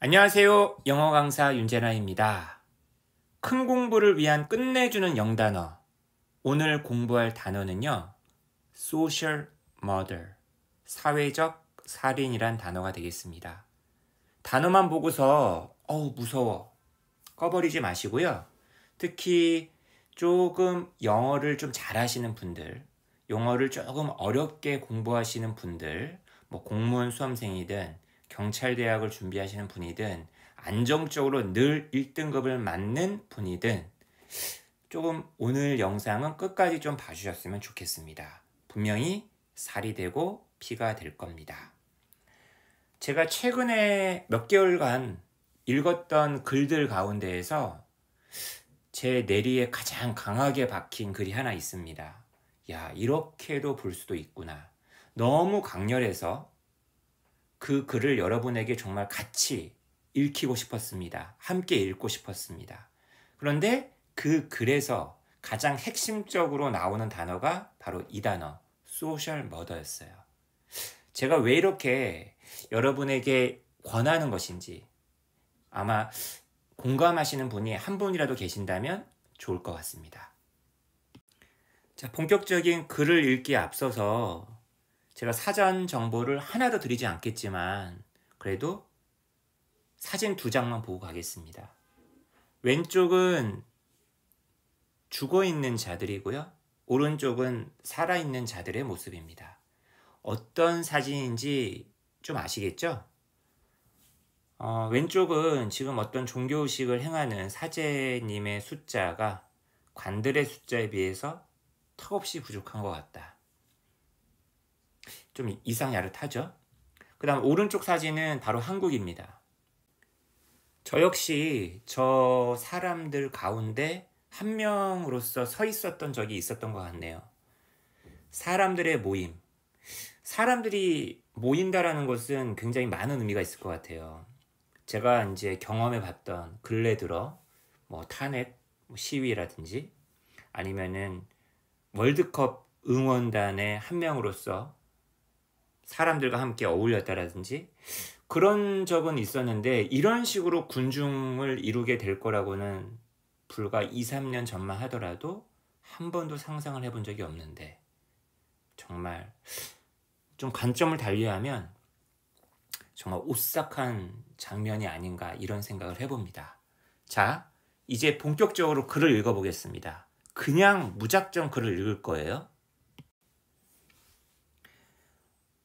안녕하세요. 영어 강사 윤재나입니다. 큰 공부를 위한 끝내주는 영단어. 오늘 공부할 단어는요. social murder, 사회적 살인이란 단어가 되겠습니다. 단어만 보고서 무서워 꺼버리지 마시고요. 특히 조금 영어를 좀 잘하시는 분들, 영어를 조금 어렵게 공부하시는 분들, 공무원 수험생이든 경찰대학을 준비하시는 분이든 안정적으로 늘 1등급을 맞는 분이든 조금 오늘 영상은 끝까지 좀 봐주셨으면 좋겠습니다. 분명히 살이 되고 피가 될 겁니다. 제가 최근에 몇 개월간 읽었던 글들 가운데에서 제 뇌리에 가장 강하게 박힌 글이 하나 있습니다. 야, 이렇게도 볼 수도 있구나. 너무 강렬해서 그 글을 여러분에게 정말 같이 읽히고 싶었습니다. 함께 읽고 싶었습니다. 그런데 그 글에서 가장 핵심적으로 나오는 단어가 바로 이 단어, 소셜 머더였어요. 제가 왜 이렇게 여러분에게 권하는 것인지 아마 공감하시는 분이 한 분이라도 계신다면 좋을 것 같습니다. 자, 본격적인 글을 읽기에 앞서서 제가 사전 정보를 하나도 드리지 않겠지만 그래도 사진 2장만 보고 가겠습니다. 왼쪽은 죽어있는 자들이고요. 오른쪽은 살아있는 자들의 모습입니다. 어떤 사진인지 좀 아시겠죠? 왼쪽은 지금 어떤 종교의식을 행하는 사제님의 숫자가 관들의 숫자에 비해서 턱없이 부족한 것 같다. 좀 이상 야릇하죠? 그 다음 오른쪽 사진은 바로 한국입니다. 저 역시 저 사람들 가운데 한 명으로서 서 있었던 적이 있었던 것 같네요. 사람들의 모임. 사람들이 모인다라는 것은 굉장히 많은 의미가 있을 것 같아요. 제가 이제 경험해 봤던 근래 들어 탄핵 시위라든지 아니면은 월드컵 응원단의 한 명으로서 사람들과 함께 어울렸다라든지 그런 적은 있었는데 이런 식으로 군중을 이루게 될 거라고는 불과 2, 3년 전만 하더라도 한 번도 상상을 해본 적이 없는데 정말 좀 관점을 달리하면 정말 오싹한 장면이 아닌가 이런 생각을 해봅니다. 자, 이제 본격적으로 글을 읽어보겠습니다. 그냥 무작정 글을 읽을 거예요.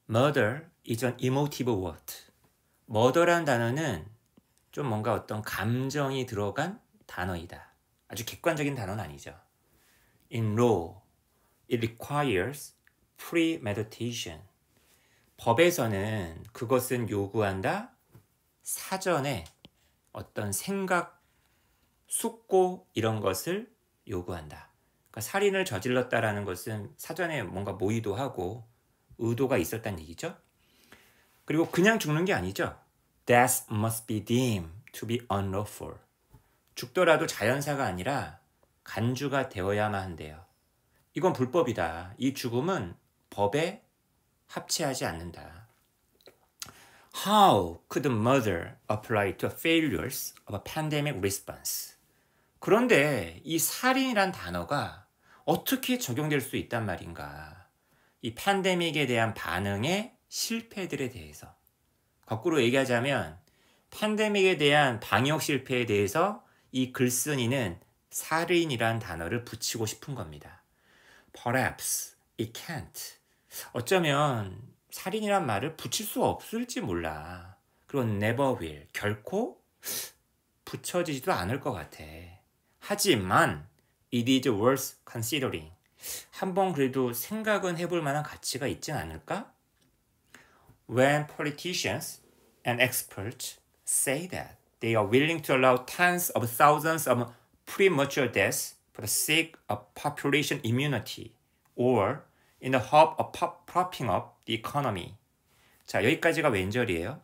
Murder is an emotive word. murder란 단어는 좀 뭔가 어떤 감정이 들어간 단어이다. 아주 객관적인 단어는 아니죠. In law, it requires premeditation. 법에서는 그것은 요구한다. 사전에 어떤 생각, 숙고 이런 것을 요구한다. 그러니까 살인을 저질렀다라는 것은 사전에 뭔가 모의도 하고 의도가 있었다는 얘기죠. 그리고 그냥 죽는 게 아니죠. Death must be deemed to be unlawful. 죽더라도 자연사가 아니라 간주가 되어야만 한대요. 이건 불법이다. 이 죽음은 법에 합치하지 않는다. How could murder apply to failures of a pandemic response? 그런데 이 살인이란 단어가 어떻게 적용될 수 있단 말인가? 이 팬데믹에 대한 반응의 실패들에 대해서 거꾸로 얘기하자면 팬데믹에 대한 방역 실패에 대해서 이 글쓴이는 살인이란 단어를 붙이고 싶은 겁니다. Perhaps it can't. 어쩌면 살인이란 말을 붙일 수 없을지 몰라. 그리고 never will. 결코 붙여지지도 않을 것 같아. 하지만 it is worth considering. 한번 그래도 생각은 해볼 만한 가치가 있진 않을까? When politicians and experts say that they are willing to allow tens of thousands of premature deaths for the sake of population immunity or in the hope of propping up the economy. 자, 여기까지가 왼절이에요.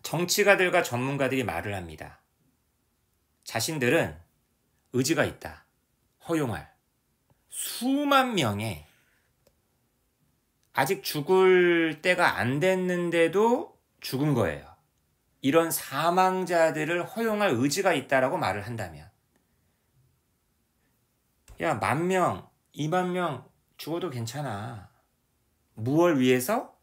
정치가들과 전문가들이 말을 합니다. 자신들은 의지가 있다. 허용할. 수만 명의 아직 죽을 때가 안 됐는데도 죽은 거예요. 이런 사망자들을 허용할 의지가 있다라고 말을 한다면, 야, 10,000명, 20,000명 죽어도 괜찮아. 무엇을 위해서?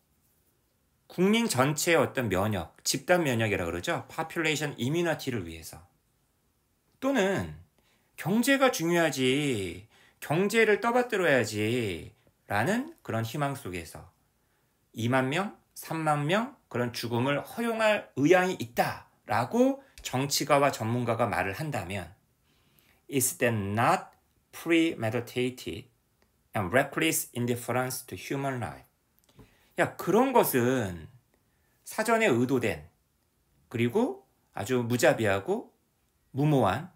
국민 전체의 어떤 면역, 집단 면역이라고 그러죠. population immunity를 위해서. 또는 경제가 중요하지, 경제를 떠받들어야지 라는 그런 희망 속에서 20,000명, 30,000명 그런 죽음을 허용할 의향이 있다라고 정치가와 전문가가 말을 한다면 Is that not premeditated and reckless indifference to human life? 야, 그런 것은 사전에 의도된 그리고 아주 무자비하고 무모한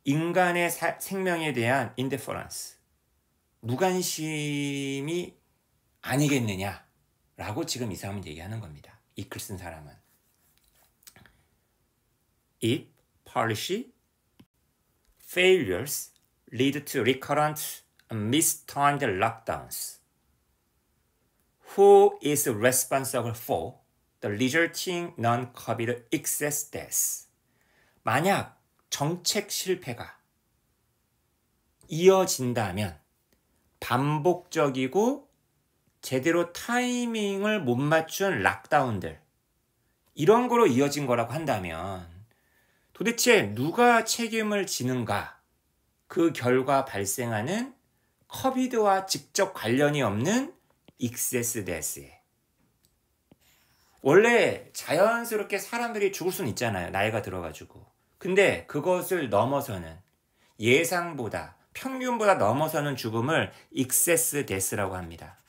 인간의 생명에 대한 indifference, 무관심이 아니겠느냐라고 지금 이 사람은 얘기하는 겁니다. 이 글 쓴 사람은. If policy failures lead to recurrent and mistimed lockdowns, who is responsible for the resulting non-COVID excess deaths? 만약 정책 실패가 이어진다면 반복적이고 제대로 타이밍을 못 맞춘 락다운들, 이런 거로 이어진 거라고 한다면 도대체 누가 책임을 지는가? 그 결과 발생하는 코비드와 직접 관련이 없는 익세스 데스에. 원래 자연스럽게 사람들이 죽을 수는 있잖아요. 나이가 들어가지고. 근데 그것을 넘어서는, 예상보다, 평균보다 넘어서는 죽음을 익세스 데스라고 합니다.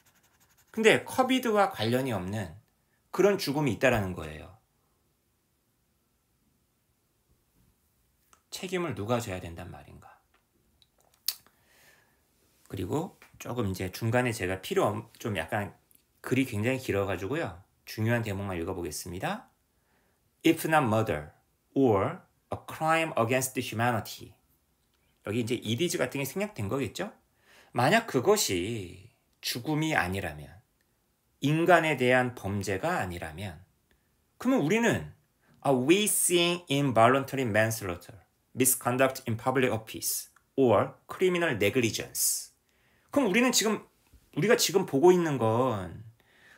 근데 코비드와 관련이 없는 그런 죽음이 있다라는 거예요. 책임을 누가 져야 된단 말인가? 그리고 조금 이제 중간에 제가 좀 약간 글이 굉장히 길어가지고요. 중요한 대목만 읽어보겠습니다. If not murder or a crime against humanity. 여기 이제 이디즈 같은 게 생략된 거겠죠? 만약 그것이 죽음이 아니라면, 인간에 대한 범죄가 아니라면, 그러면 우리는 we seeing involuntary manslaughter, misconduct in public office, or criminal negligence. 그럼 우리가 지금 보고 있는 건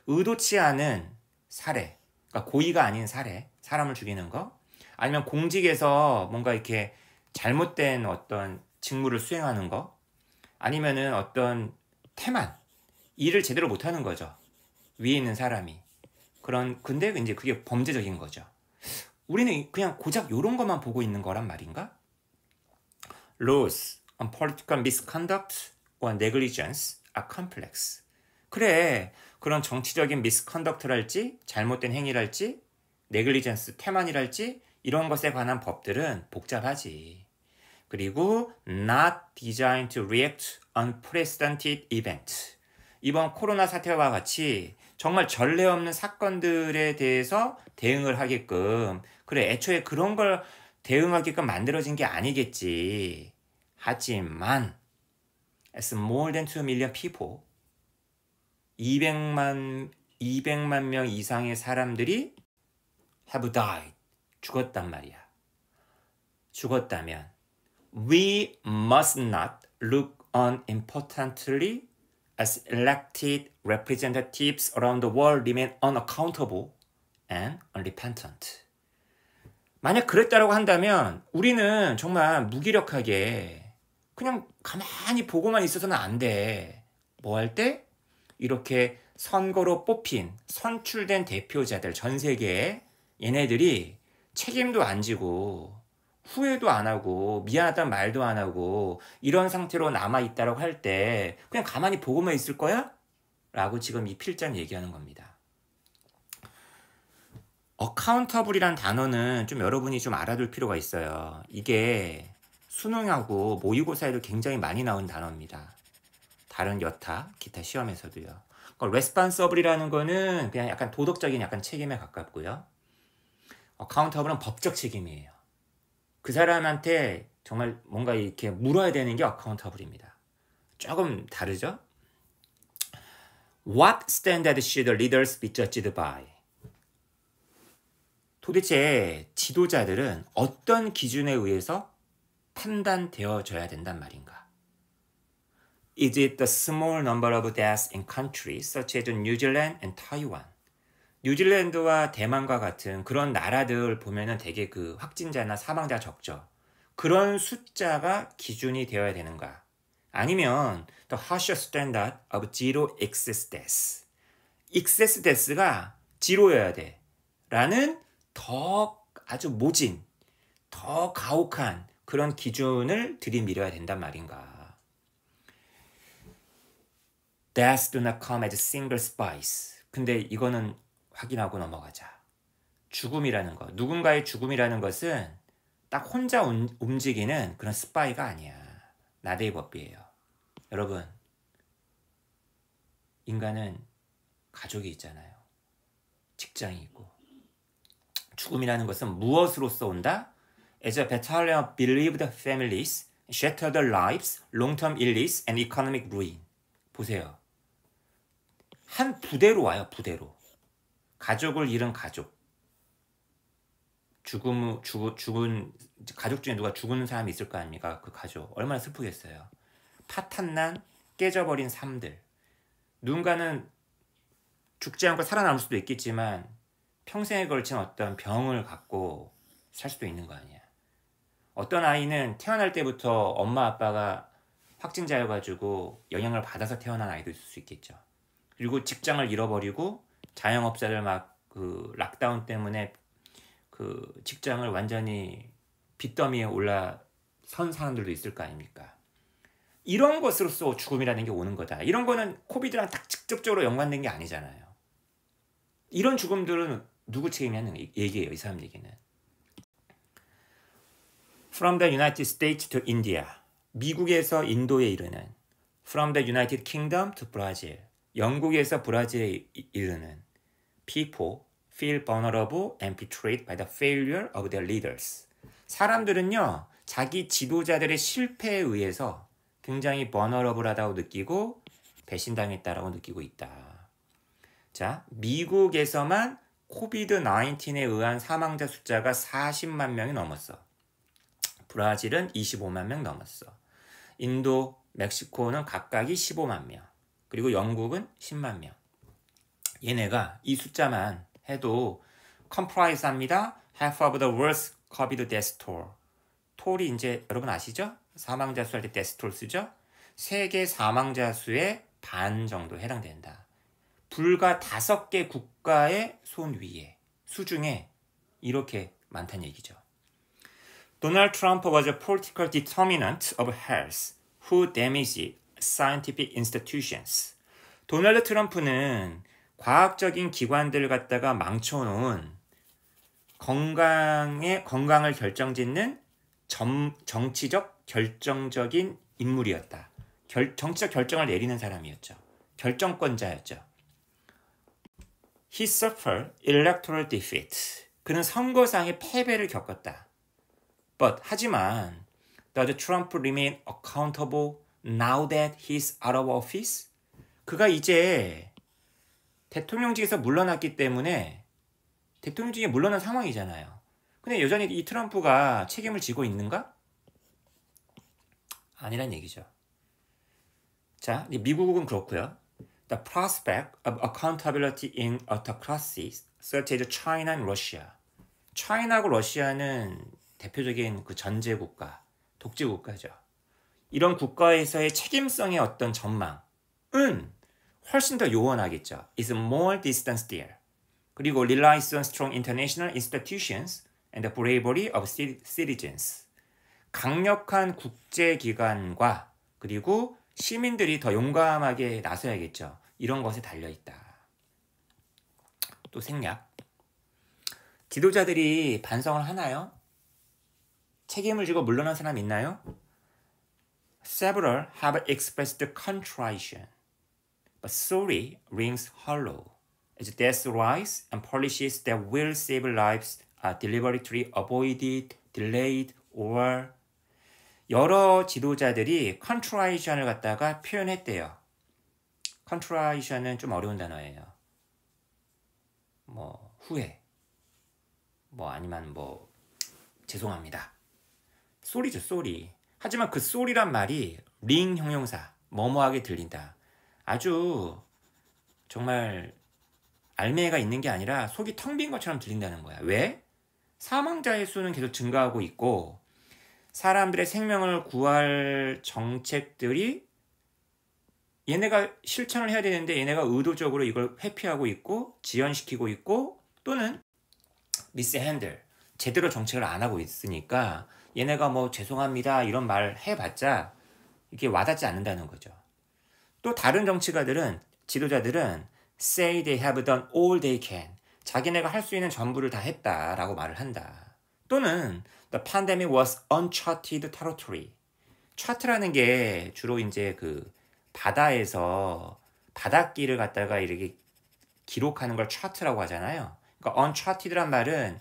의도치 않은 살해, 그러니까 고의가 아닌 살해, 사람을 죽이는 거, 아니면 공직에서 뭔가 이렇게 잘못된 어떤 직무를 수행하는 거, 아니면은 어떤 태만, 일을 제대로 못하는 거죠. 위에 있는 사람이. 근데 이제 그게 범죄적인 거죠. 우리는 그냥 고작 이런 것만 보고 있는 거란 말인가? Laws on political misconduct or negligence are complex. 그래, 그런 정치적인 misconduct랄지, 잘못된 행위랄지, negligence, 태만이랄지, 이런 것에 관한 법들은 복잡하지. 그리고 not designed to react unprecedented event. 이번 코로나 사태와 같이 정말 전례 없는 사건들에 대해서 대응을 하게끔, 그래, 애초에 그런 걸 대응하게끔 만들어진 게 아니겠지. 하지만 as more than 2 million people, 200만 명 이상의 사람들이 have died, 죽었단 말이야. 죽었다면 we must not look unimportantly as elected representatives around the world remain unaccountable and unrepentant. 만약 그랬다라고 한다면 우리는 정말 무기력하게 그냥 가만히 보고만 있어서는 안 돼. 뭐 할 때? 이렇게 선거로 뽑힌, 선출된 대표자들, 전 세계에 얘네들이 책임도 안 지고 후회도 안 하고 미안하다는 말도 안 하고 이런 상태로 남아있다라고 할 때 그냥 가만히 보고만 있을 거야? 라고 지금 이 필자는 얘기하는 겁니다. accountable이란 단어는 좀 여러분이 좀 알아둘 필요가 있어요. 이게 수능하고 모의고사에도 굉장히 많이 나온 단어입니다. 다른 여타, 기타 시험에서도요. 그러니까 responsible이라는 거는 그냥 약간 도덕적인 약간 책임에 가깝고요. accountable은 법적 책임이에요. 그 사람한테 정말 뭔가 이렇게 물어야 되는 게 accountable입니다. 조금 다르죠? What standard should leaders be judged by? 도대체 지도자들은 어떤 기준에 의해서 판단되어져야 된단 말인가? Is it the small number of deaths in countries such as New Zealand and Taiwan? 뉴질랜드와 대만과 같은 그런 나라들 보면은 되게 그 확진자나 사망자 적죠. 그런 숫자가 기준이 되어야 되는가? 아니면 the harsher standard of zero excess deaths. excess deaths가 제로여야 돼. 라는 더 아주 모진, 더 가혹한 그런 기준을 들이밀어야 된단 말인가. Deaths do not come as single spies. 근데 이거는 확인하고 넘어가자. 죽음이라는 것, 누군가의 죽음이라는 것은 딱 혼자 움직이는 그런 스파이가 아니야. 나대의 법이에요. 여러분, 인간은 가족이 있잖아요. 직장이 있고. 죽음이라는 것은 무엇으로서 온다? As a battalion of bereaved families, shattered lives, long-term illness, and economic ruin. 보세요. 한 부대로 와요, 부대로. 가족을 잃은 가족. 죽은 가족 중에 누가 죽은 사람이 있을 거 아닙니까? 그 가족. 얼마나 슬프겠어요. 파탄난 깨져버린 삶들. 누군가는 죽지 않고 살아남을 수도 있겠지만 평생에 걸친 어떤 병을 갖고 살 수도 있는 거 아니야. 어떤 아이는 태어날 때부터 엄마 아빠가 확진자여가지고 영향을 받아서 태어난 아이도 있을 수 있겠죠. 그리고 직장을 잃어버리고 자영업자들 막 그 락다운 때문에 그 직장을 완전히 빚더미에 올라선 사람들도 있을 거 아닙니까? 이런 것으로서 죽음이라는 게 오는 거다. 이런 거는 코비드랑 딱 직접적으로 연관된 게 아니잖아요. 이런 죽음들은 누구 책임이냐는 얘기예요. 이 사람 얘기는. From the United States to India. 미국에서 인도에 이르는. From the United Kingdom to Brazil. 영국에서 브라질에 이르는. People feel vulnerable and betrayed by the failure of their leaders. 사람들은요, 자기 지도자들의 실패에 의해서 굉장히 vulnerable하다고 느끼고 배신당했다라고 느끼고 있다. 자, 미국에서만 코비드-19에 의한 사망자 숫자가 40만 명이 넘었어. 브라질은 25만 명 넘었어. 인도, 멕시코는 각각이 15만 명. 그리고 영국은 10만 명. 얘네가 이 숫자만 해도 comprise 합니다. Half of the world's COVID death toll. 톨이 이제 여러분 아시죠? 사망자 수 할 때 death toll 쓰죠? 세계 사망자 수의 반 정도 해당된다. 불과 5개 국가의 손 위에, 수중에 이렇게 많다는 얘기죠. Donald Trump was a political determinant of health who damaged scientific institutions. 도널드 트럼프는 과학적인 기관들을 갖다가 망쳐놓은 건강을 결정짓는 정치적 결정적인 인물이었다. 정치적 결정을 내리는 사람이었죠. 결정권자였죠. He suffered electoral defeat. 그는 선거상의 패배를 겪었다. 하지만 does Trump remain accountable now that he's out of office? 그가 이제 대통령직에서 물러났기 때문에 대통령직에 물러난 상황이잖아요. 근데 여전히 이 트럼프가 책임을 지고 있는가? 아니란 얘기죠. 자, 미국은 그렇고요. The prospect of accountability in autocracies such as China and Russia. 차이나하고 러시아는 대표적인 그 전제국가, 독재국가죠. 이런 국가에서의 책임성의 어떤 전망은 훨씬 더 요원하겠죠. It's more distant there. 그리고 relies on strong international institutions and the bravery of citizens. 강력한 국제기관과 그리고 시민들이 더 용감하게 나서야겠죠. 이런 것에 달려있다. 또 생략. 지도자들이 반성을 하나요? 책임을 지고 물러난 사람 있나요? Several have expressed contrition. But sorry rings hollow as deaths rise and policies that will save lives are deliberately avoided, delayed, or 여러 지도자들이 contrition을 갖다가 표현했대요. contrition은 좀 어려운 단어예요. 후회, 뭐 아니면 뭐 죄송합니다. 쏘리죠, 쏘리. 하지만 그 쏘리란 말이 링 형용사, 뭐뭐하게 들린다. 아주 정말 알맹이가 있는 게 아니라 속이 텅 빈 것처럼 들린다는 거야. 왜? 사망자의 수는 계속 증가하고 있고 사람들의 생명을 구할 정책들이 얘네가 실천을 해야 되는데 얘네가 의도적으로 이걸 회피하고 있고 지연시키고 있고 또는 미스핸들 제대로 정책을 안 하고 있으니까 얘네가 뭐 죄송합니다 이런 말 해봤자 이게 와닿지 않는다는 거죠. 또 다른 정치가들은 지도자들은 say they have done all they can 자기네가 할 수 있는 전부를 다 했다라고 말을 한다. 또는 the pandemic was uncharted territory. 차트라는 게 주로 이제 그 바다에서 바닷길을 갖다가 이렇게 기록하는 걸 차트라고 하잖아요. 그러니까 uncharted란 말은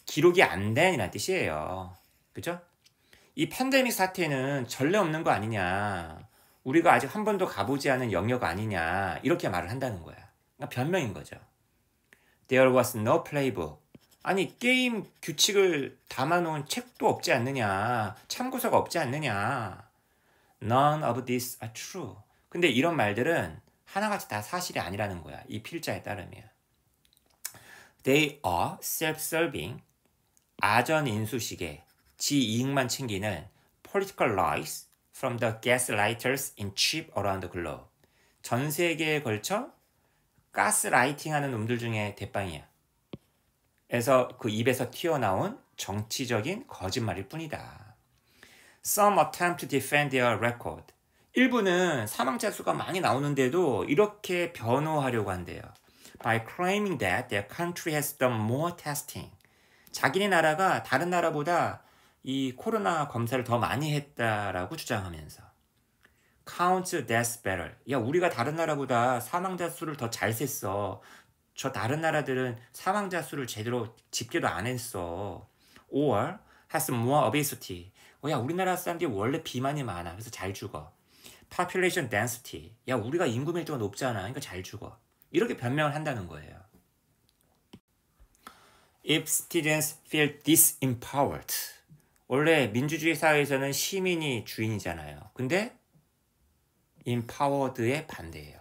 기록이 안 된이라는 뜻이에요. 그죠? 이 팬데믹 사태는 전례 없는 거 아니냐. 우리가 아직 한 번도 가보지 않은 영역 아니냐. 이렇게 말을 한다는 거야. 그러니까 변명인 거죠. There was no playbook. 아니 게임 규칙을 담아놓은 책도 없지 않느냐. 참고서가 없지 않느냐. None of these are true. 근데 이런 말들은 하나같이 다 사실이 아니라는 거야. 이 필자에 따르면. They are self-serving. 아전인수식의 지 이익만 챙기는 political lies from the gaslighters in cheap around the globe. 전 세계에 걸쳐 가스라이팅하는 놈들 중에 대빵이야. 그래서 그 입에서 튀어나온 정치적인 거짓말일 뿐이다. Some attempt to defend their record. 일부는 사망자 수가 많이 나오는데도 이렇게 변호하려고 한대요. By claiming that their country has done more testing. 자기네 나라가 다른 나라보다 이 코로나 검사를 더 많이 했다라고 주장하면서 Count deaths better. 야, 우리가 다른 나라보다 사망자 수를 더 잘 셌어. 저 다른 나라들은 사망자 수를 제대로 집계도 안 했어. Or has more obesity. 야, 우리나라 사람들이 원래 비만이 많아. 그래서 잘 죽어. Population density. 야, 우리가 인구 밀도가 높잖아. 그러니까 잘 죽어. 이렇게 변명을 한다는 거예요. If citizens feel disempowered. 원래 민주주의 사회에서는 시민이 주인이잖아요. 근데 empowered의 반대예요.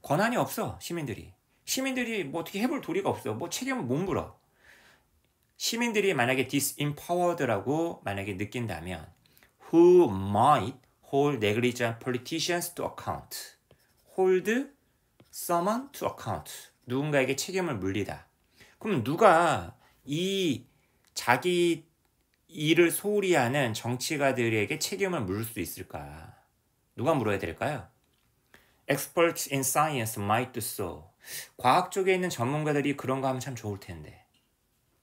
권한이 없어, 시민들이. 시민들이 뭐 어떻게 해볼 도리가 없어. 뭐 책임을 못 물어. 시민들이 만약에 disempowered라고 만약에 느낀다면 who might hold negligent politicians to account. hold someone to account. 누군가에게 책임을 물리다. 그럼 누가 이 자기 일을 소홀히 하는 정치가들에게 책임을 물을 수 있을까? 누가 물어야 될까요? Experts in science might do so. 과학 쪽에 있는 전문가들이 그런 거 하면 참 좋을 텐데.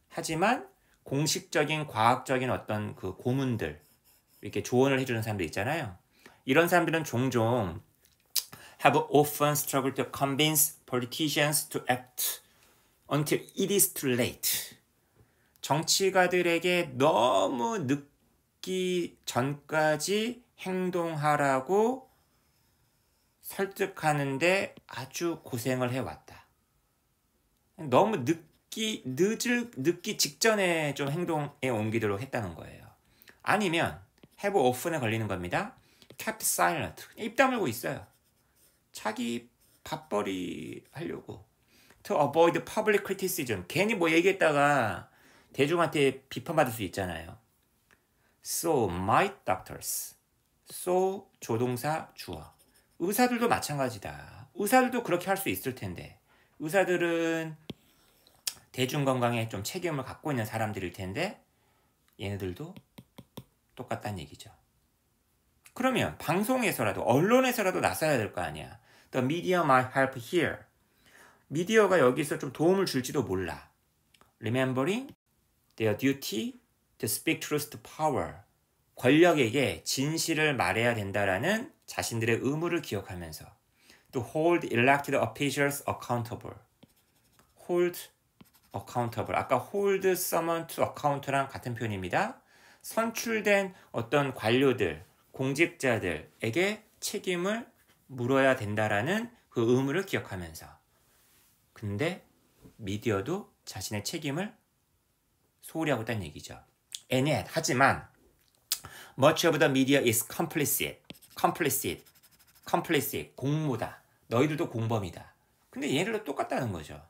하지만 공식적인 과학적인 어떤 그 고문들, 이렇게 조언을 해주는 사람들 있잖아요. 이런 사람들은 종종 have often struggled to convince politicians to act until it is too late. 정치가들에게 너무 늦기 전까지 행동하라고 설득하는데 아주 고생을 해왔다. 너무 늦기 직전에 좀 행동에 옮기도록 했다는 거예요. 아니면 have often에 걸리는 겁니다. kept silent. 입 다물고 있어요. 자기 밥벌이 하려고. To avoid public criticism. 괜히 뭐 얘기했다가 대중한테 비판받을 수 있잖아요. So might doctors. so 조동사 주어. 의사들도 마찬가지다. 의사들도 그렇게 할 수 있을 텐데. 의사들은 대중건강에 좀 책임을 갖고 있는 사람들일 텐데 얘네들도 똑같다는 얘기죠. 그러면 방송에서라도 언론에서라도 나서야 될 거 아니야. The media might help here. 미디어가 여기서 좀 도움을 줄지도 몰라. Remembering their duty to speak truth to power. 권력에게 진실을 말해야 된다라는 자신들의 의무를 기억하면서 to hold elected officials accountable. hold accountable. 아까 hold someone to account랑 같은 표현입니다. 선출된 어떤 관료들, 공직자들에게 책임을 물어야 된다라는 그 의무를 기억하면서. 근데 미디어도 자신의 책임을 소홀히 하고 있다는 얘기죠. And yet, 하지만 much of the media is complicit, 공모다. 너희들도 공범이다. 근데 얘네들도 똑같다는 거죠.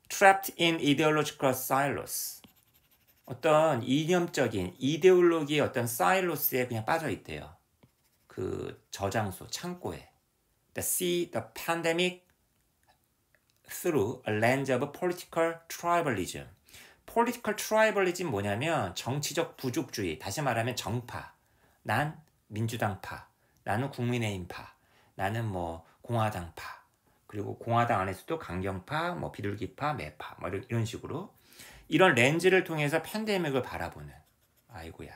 Trapped in ideological silos. 어떤 이념적인 이데올로기의 어떤 사일로스에 그냥 빠져 있대요. 그 저장소, 창고에. See the pandemic through a lens of political tribalism. political tribalism 뭐냐면 정치적 부족주의, 다시 말하면 정파. 난 민주당파, 나는 국민의힘파, 나는 뭐 공화당파, 그리고 공화당 안에서도 강경파, 뭐 비둘기파, 매파, 뭐 이런 식으로 이런 렌즈를 통해서 팬데믹을 바라보는. 아이고야.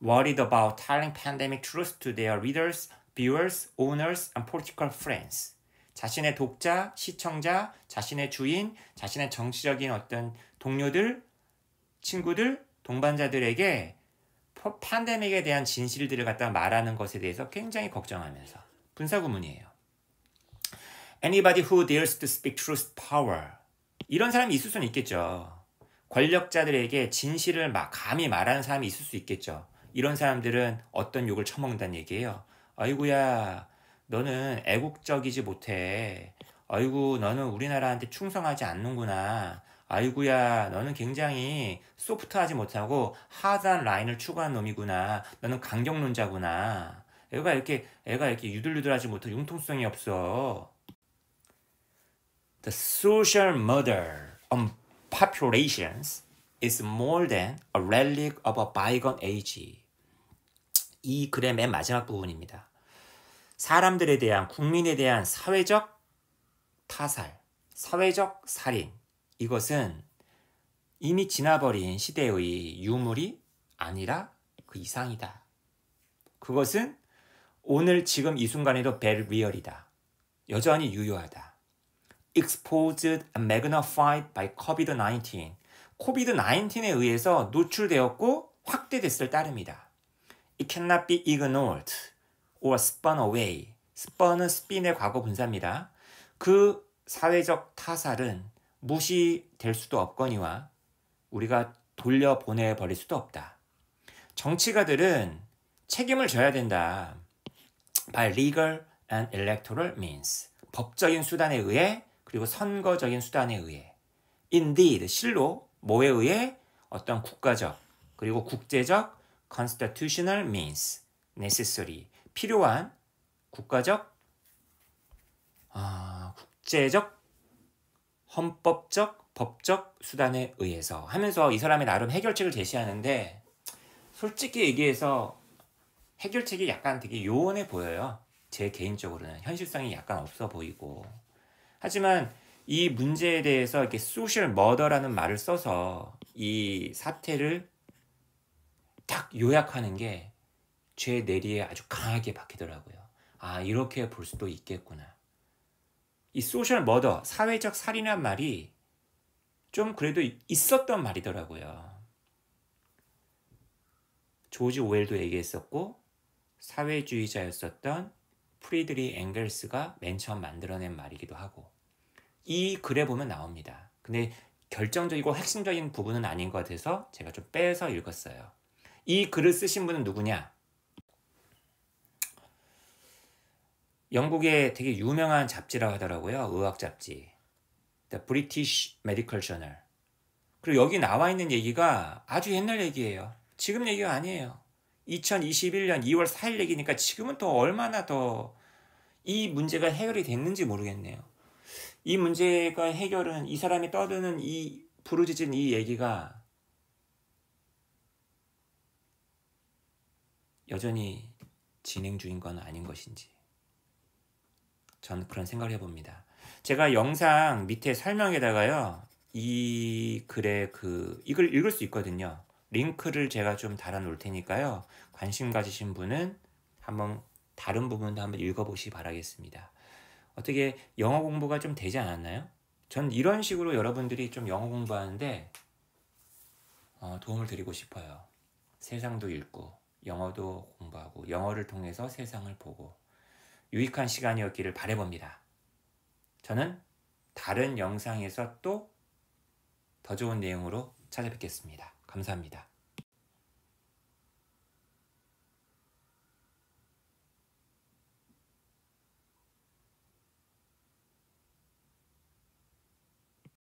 Worried about telling pandemic truth to their readers, viewers, owners, and political friends. 자신의 독자, 시청자, 자신의 주인, 자신의 정치적인 어떤 동료들, 친구들, 동반자들에게 팬데믹에 대한 진실들을 갖다 말하는 것에 대해서 굉장히 걱정하면서 분사구문이에요. Anybody who dares to speak truth power. 이런 사람이 있을 수는 있겠죠. 권력자들에게 진실을 감히 말하는 사람이 있을 수 있겠죠. 이런 사람들은 어떤 욕을 처먹는다는 얘기예요. 아이고야, 너는 애국적이지 못해. 아이고, 너는 우리나라한테 충성하지 않는구나. 아이고야, 너는 굉장히 소프트하지 못하고 하드한 라인을 추구한 놈이구나. 너는 강경론자구나. 애가 이렇게 유들유들하지 못하고 융통성이 없어. The social murder on populations is more than a relic of a bygone age. 이 글의 맨 마지막 부분입니다. 사람들에 대한, 국민에 대한 사회적 타살, 사회적 살인, 이것은 이미 지나버린 시대의 유물이 아니라 그 이상이다. 그것은 오늘 지금 이 순간에도 very real이다. 여전히 유효하다. Exposed and magnified by COVID-19. COVID-19에 의해서 노출되었고 확대됐을 따름이다. It cannot be ignored or spun away. spun은 spin의 과거 분사입니다. 그 사회적 타살은 무시될 수도 없거니와 우리가 돌려보내버릴 수도 없다. 정치가들은 책임을 져야 된다. By legal and electoral means. 법적인 수단에 의해 그리고 선거적인 수단에 의해. Indeed, 실로 뭐에 의해? 어떤 국가적 그리고 국제적 constitutional means necessary. 필요한 국가적, 국제적, 헌법적, 법적 수단에 의해서 하면서 이 사람이 나름 해결책을 제시하는데 솔직히 얘기해서 해결책이 약간 되게 요원해 보여요. 제 개인적으로는 현실성이 약간 없어 보이고. 하지만 이 문제에 대해서 이렇게 소셜 머더라는 말을 써서 이 사태를 딱 요약하는 게 죄 내리에 아주 강하게 박히더라고요. 아, 이렇게 볼 수도 있겠구나. 이 소셜 머더, 사회적 살인이란 말이 좀 그래도 있었던 말이더라고요. 조지 오웰도 얘기했었고 사회주의자였었던 프리드리 엥겔스가 맨 처음 만들어낸 말이기도 하고 이 글에 보면 나옵니다. 근데 결정적이고 핵심적인 부분은 아닌 것 같아서 제가 좀 빼서 읽었어요. 이 글을 쓰신 분은 누구냐? 영국의 되게 유명한 잡지라고 하더라고요. 의학 잡지. The British Medical Journal. 그리고 여기 나와 있는 얘기가 아주 옛날 얘기예요. 지금 얘기가 아니에요. 2021년 2월 4일 얘기니까 지금은 또 얼마나 더 이 문제가 해결이 됐는지 모르겠네요. 이 문제가 해결은 이 사람이 떠드는 이 부르짖은 이 얘기가 여전히 진행 중인 건 아닌 것인지 저는 그런 생각을 해봅니다. 제가 영상 밑에 설명에다가요 이 글의 이걸 읽을 수 있거든요. 링크를 제가 좀 달아 놓을 테니까요. 관심 가지신 분은 한번 다른 부분도 한번 읽어보시기 바라겠습니다. 어떻게 영어 공부가 좀 되지 않았나요? 전 이런 식으로 여러분들이 좀 영어 공부하는데 도움을 드리고 싶어요. 세상도 읽고 영어도 공부하고 영어를 통해서 세상을 보고 유익한 시간이었기를 바라봅니다. 저는 다른 영상에서 또 더 좋은 내용으로 찾아뵙겠습니다. 감사합니다.